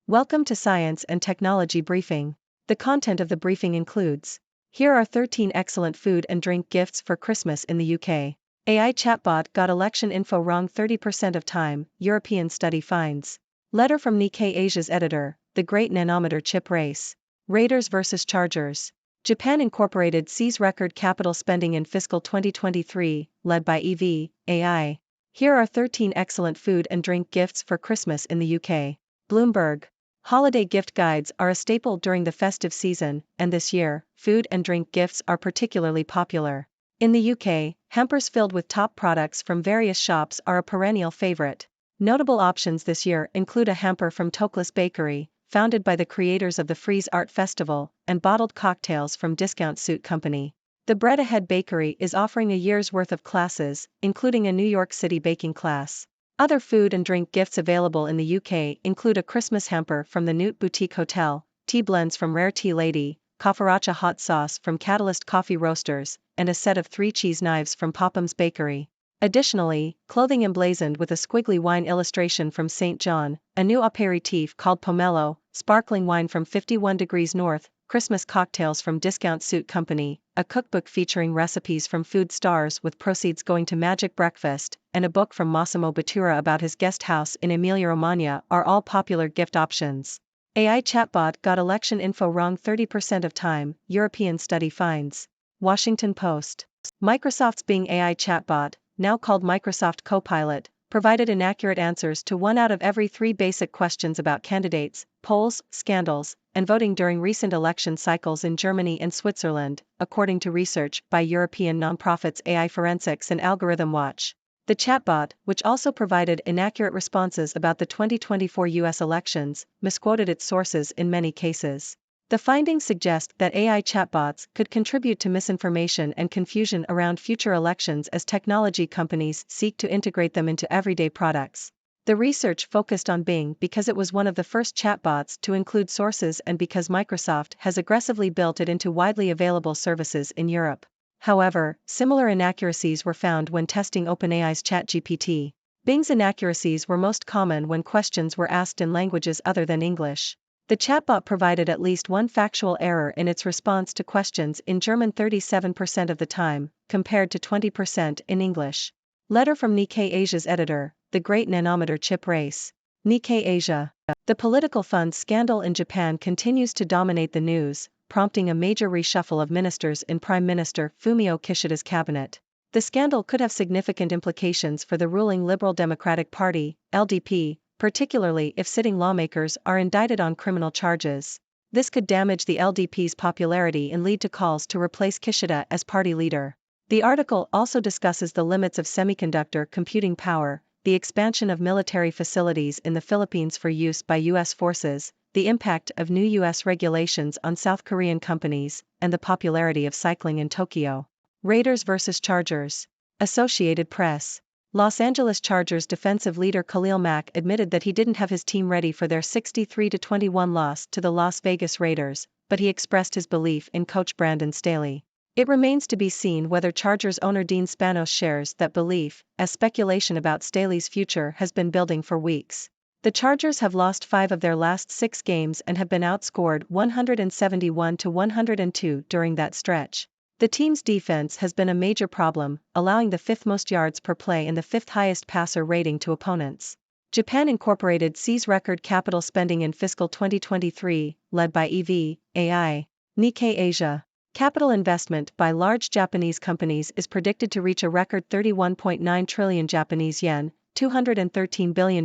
Welcome to Science and Technology Briefing. The content of the briefing includes: here are 13 excellent food and drink gifts for Christmas in the UK. AI chatbot got election info wrong 30% of time, European study finds. Letter from Nikkei Asia's editor, The Great Nanometer Chip Race. Raiders vs. Chargers. Japan Incorporated sees record capital spending in fiscal 2023, led by EV, AI. Here are 13 excellent food and drink gifts for Christmas in the UK. Bloomberg. Holiday gift guides are a staple during the festive season, and this year, food and drink gifts are particularly popular. In the UK, hampers filled with top products from various shops are a perennial favorite. Notable options this year include a hamper from Tokeless Bakery, founded by the creators of the Freeze Art Festival, and bottled cocktails from Discount Suit Company. The Bread Ahead Bakery is offering a year's worth of classes, including a New York City baking class. Other food and drink gifts available in the UK include a Christmas hamper from the Newt Boutique Hotel, tea blends from Rare Tea Lady, Kafaracha hot sauce from Catalyst Coffee Roasters, and a set of 3 cheese knives from Popham's Bakery. Additionally, clothing emblazoned with a squiggly wine illustration from St. John, a new aperitif called Pomelo, sparkling wine from 51 Degrees North, Christmas cocktails from Discount Suit Company, a cookbook featuring recipes from food stars with proceeds going to Magic Breakfast, and a book from Massimo Bottura about his guest house in Emilia-Romagna are all popular gift options. AI chatbot got election info wrong 30% of time, European study finds. Washington Post. Microsoft's Bing AI chatbot, now called Microsoft Copilot, provided inaccurate answers to 1 out of every 3 basic questions about candidates, polls, scandals, and voting during recent election cycles in Germany and Switzerland, according to research by European nonprofits AI Forensics and Algorithm Watch. The chatbot, which also provided inaccurate responses about the 2024 US elections, misquoted its sources in many cases. The findings suggest that AI chatbots could contribute to misinformation and confusion around future elections as technology companies seek to integrate them into everyday products. The research focused on Bing because it was one of the first chatbots to include sources and because Microsoft has aggressively built it into widely available services in Europe. However, similar inaccuracies were found when testing OpenAI's ChatGPT. Bing's inaccuracies were most common when questions were asked in languages other than English. The chatbot provided at least one factual error in its response to questions in German 37% of the time, compared to 20% in English. Letter from Nikkei Asia's editor, The Great Nanometer Chip Race. Nikkei Asia. The political fund scandal in Japan continues to dominate the news, prompting a major reshuffle of ministers in Prime Minister Fumio Kishida's cabinet. The scandal could have significant implications for the ruling Liberal Democratic Party, LDP, particularly if sitting lawmakers are indicted on criminal charges. This could damage the LDP's popularity and lead to calls to replace Kishida as party leader. The article also discusses the limits of semiconductor computing power, the expansion of military facilities in the Philippines for use by U.S. forces, the impact of new U.S. regulations on South Korean companies, and the popularity of cycling in Tokyo. Raiders vs. Chargers. Associated Press. Los Angeles Chargers defensive leader Khalil Mack admitted that he didn't have his team ready for their 63-21 loss to the Las Vegas Raiders, but he expressed his belief in coach Brandon Staley. It remains to be seen whether Chargers owner Dean Spanos shares that belief, as speculation about Staley's future has been building for weeks. The Chargers have lost 5 of their last 6 games and have been outscored 171-102 during that stretch. The team's defense has been a major problem, allowing the 5th most yards per play and the 5th highest passer rating to opponents. Japan Incorporated sees record capital spending in fiscal 2023, led by EV, AI. Nikkei Asia. Capital investment by large Japanese companies is predicted to reach a record 31.9 trillion Japanese yen, $213 billion,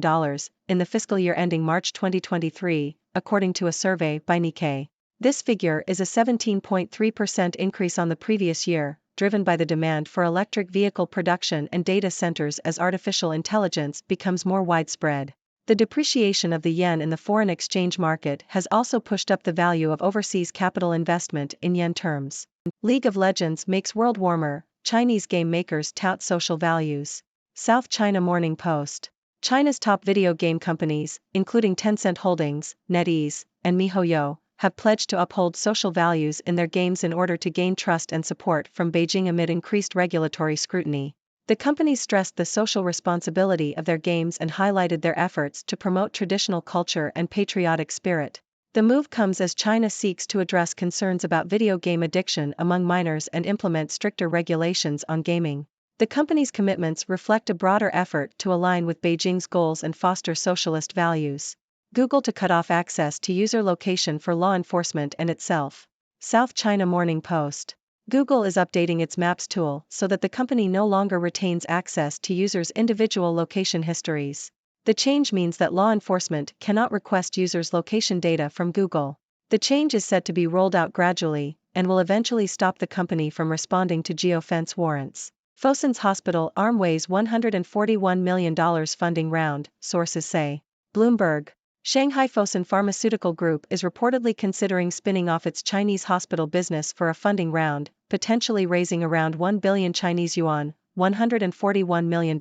in the fiscal year ending March 2023, according to a survey by Nikkei. This figure is a 17.3% increase on the previous year, driven by the demand for electric vehicle production and data centers as artificial intelligence becomes more widespread. The depreciation of the yen in the foreign exchange market has also pushed up the value of overseas capital investment in yen terms. League of Legends makes world warmer, Chinese game makers tout social values. South China Morning Post. China's top video game companies, including Tencent Holdings, NetEase, and MiHoYo, have pledged to uphold social values in their games in order to gain trust and support from Beijing amid increased regulatory scrutiny. The companies stressed the social responsibility of their games and highlighted their efforts to promote traditional culture and patriotic spirit. The move comes as China seeks to address concerns about video game addiction among minors and implement stricter regulations on gaming. The company's commitments reflect a broader effort to align with Beijing's goals and foster socialist values. Google to cut off access to user location for law enforcement and itself. South China Morning Post. Google is updating its Maps tool so that the company no longer retains access to users' individual location histories. The change means that law enforcement cannot request users' location data from Google. The change is said to be rolled out gradually, and will eventually stop the company from responding to geofence warrants. Fosun's hospital arm weighs $141 million funding round, sources say. Bloomberg. Shanghai Fosun Pharmaceutical Group is reportedly considering spinning off its Chinese hospital business for a funding round, potentially raising around 1 billion Chinese yuan, $141 million.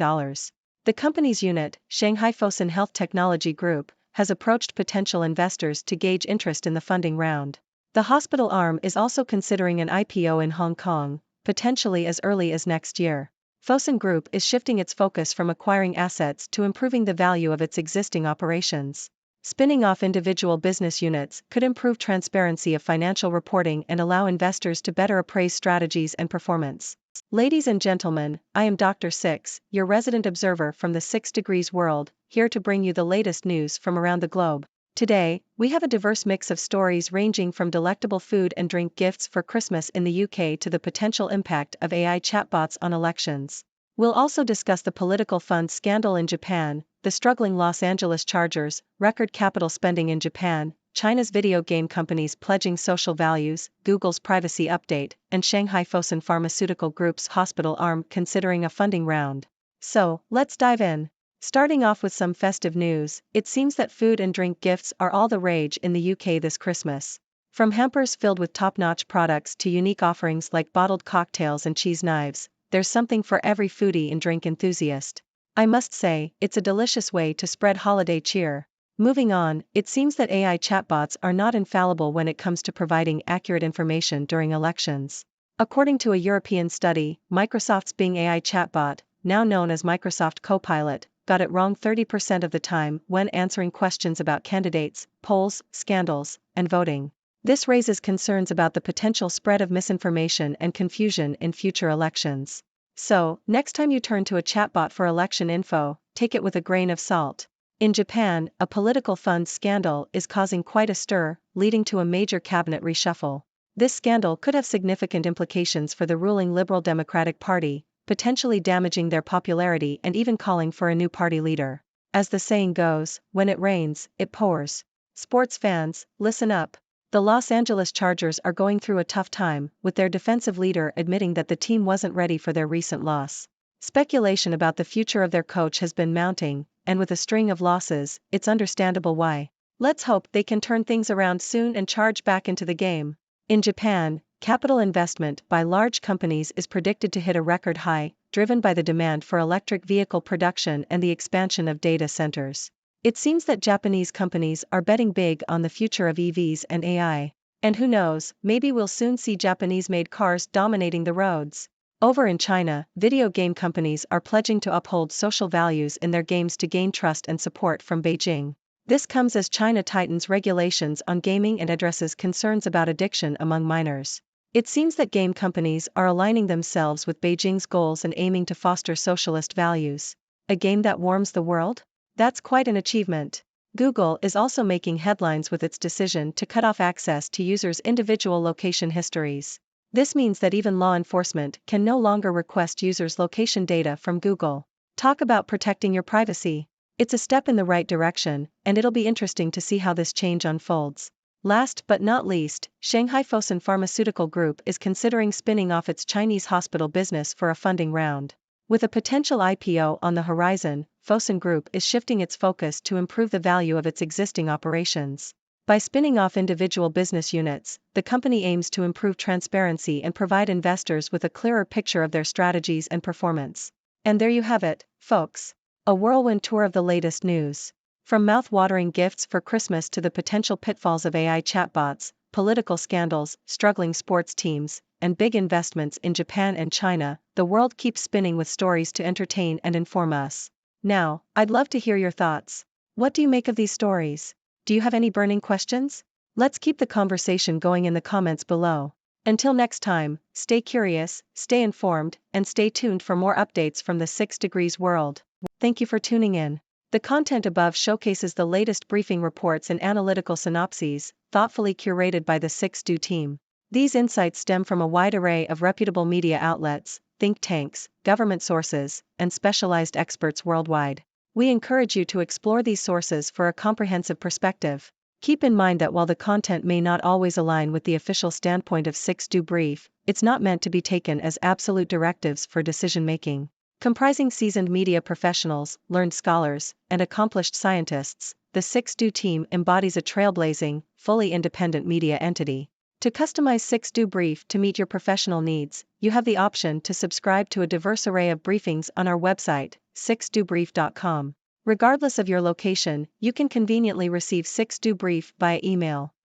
The company's unit, Shanghai Fosun Health Technology Group, has approached potential investors to gauge interest in the funding round. The hospital arm is also considering an IPO in Hong Kong, potentially as early as next year. Fosun Group is shifting its focus from acquiring assets to improving the value of its existing operations. Spinning off individual business units could improve transparency of financial reporting and allow investors to better appraise strategies and performance. Ladies and gentlemen, I am Dr. Six, your resident observer from the 6 Degrees world, here to bring you the latest news from around the globe. Today, we have a diverse mix of stories ranging from delectable food and drink gifts for Christmas in the UK to the potential impact of AI chatbots on elections. We'll also discuss the political fund scandal in Japan, the struggling Los Angeles Chargers, record capital spending in Japan, China's video game companies pledging social values, Google's privacy update, and Shanghai Fosun Pharmaceutical Group's hospital arm considering a funding round. So, let's dive in. Starting off with some festive news, it seems that food and drink gifts are all the rage in the UK this Christmas. From hampers filled with top-notch products to unique offerings like bottled cocktails and cheese knives, there's something for every foodie and drink enthusiast. I must say, it's a delicious way to spread holiday cheer. Moving on, it seems that AI chatbots are not infallible when it comes to providing accurate information during elections. According to a European study, Microsoft's Bing AI chatbot, now known as Microsoft Copilot, got it wrong 30% of the time when answering questions about candidates, polls, scandals, and voting. This raises concerns about the potential spread of misinformation and confusion in future elections. So, next time you turn to a chatbot for election info, take it with a grain of salt. In Japan, a political fund scandal is causing quite a stir, leading to a major cabinet reshuffle. This scandal could have significant implications for the ruling Liberal Democratic Party, potentially damaging their popularity and even calling for a new party leader. As the saying goes, when it rains, it pours. Sports fans, listen up. The Los Angeles Chargers are going through a tough time, with their defensive leader admitting that the team wasn't ready for their recent loss. Speculation about the future of their coach has been mounting, and with a string of losses, it's understandable why. Let's hope they can turn things around soon and charge back into the game. In Japan, capital investment by large companies is predicted to hit a record high, driven by the demand for electric vehicle production and the expansion of data centers. It seems that Japanese companies are betting big on the future of EVs and AI. And who knows, maybe we'll soon see Japanese-made cars dominating the roads. Over in China, video game companies are pledging to uphold social values in their games to gain trust and support from Beijing. This comes as China tightens regulations on gaming and addresses concerns about addiction among minors. It seems that game companies are aligning themselves with Beijing's goals and aiming to foster socialist values. A game that warms the world? That's quite an achievement. Google is also making headlines with its decision to cut off access to users' individual location histories. This means that even law enforcement can no longer request users' location data from Google. Talk about protecting your privacy. It's a step in the right direction, and it'll be interesting to see how this change unfolds. Last but not least, Shanghai Fosun Pharmaceutical Group is considering spinning off its Chinese hospital business for a funding round. With a potential IPO on the horizon, Fosun Group is shifting its focus to improve the value of its existing operations. By spinning off individual business units, the company aims to improve transparency and provide investors with a clearer picture of their strategies and performance. And there you have it, folks. A whirlwind tour of the latest news. From mouth-watering gifts for Christmas to the potential pitfalls of AI chatbots, political scandals, struggling sports teams, and big investments in Japan and China, the world keeps spinning with stories to entertain and inform us. Now, I'd love to hear your thoughts. What do you make of these stories? Do you have any burning questions? Let's keep the conversation going in the comments below. Until next time, stay curious, stay informed, and stay tuned for more updates from the 6 Degrees world. Thank you for tuning in. The content above showcases the latest briefing reports and analytical synopses, thoughtfully curated by the 6Do team. These insights stem from a wide array of reputable media outlets, think tanks, government sources, and specialized experts worldwide. We encourage you to explore these sources for a comprehensive perspective. Keep in mind that while the content may not always align with the official standpoint of 6Do Brief, it's not meant to be taken as absolute directives for decision-making. Comprising seasoned media professionals, learned scholars, and accomplished scientists, the 6Do team embodies a trailblazing, fully independent media entity. To customize 6Do Brief to meet your professional needs, you have the option to subscribe to a diverse array of briefings on our website, 6dobrief.com. Regardless of your location, you can conveniently receive 6Do Brief via email.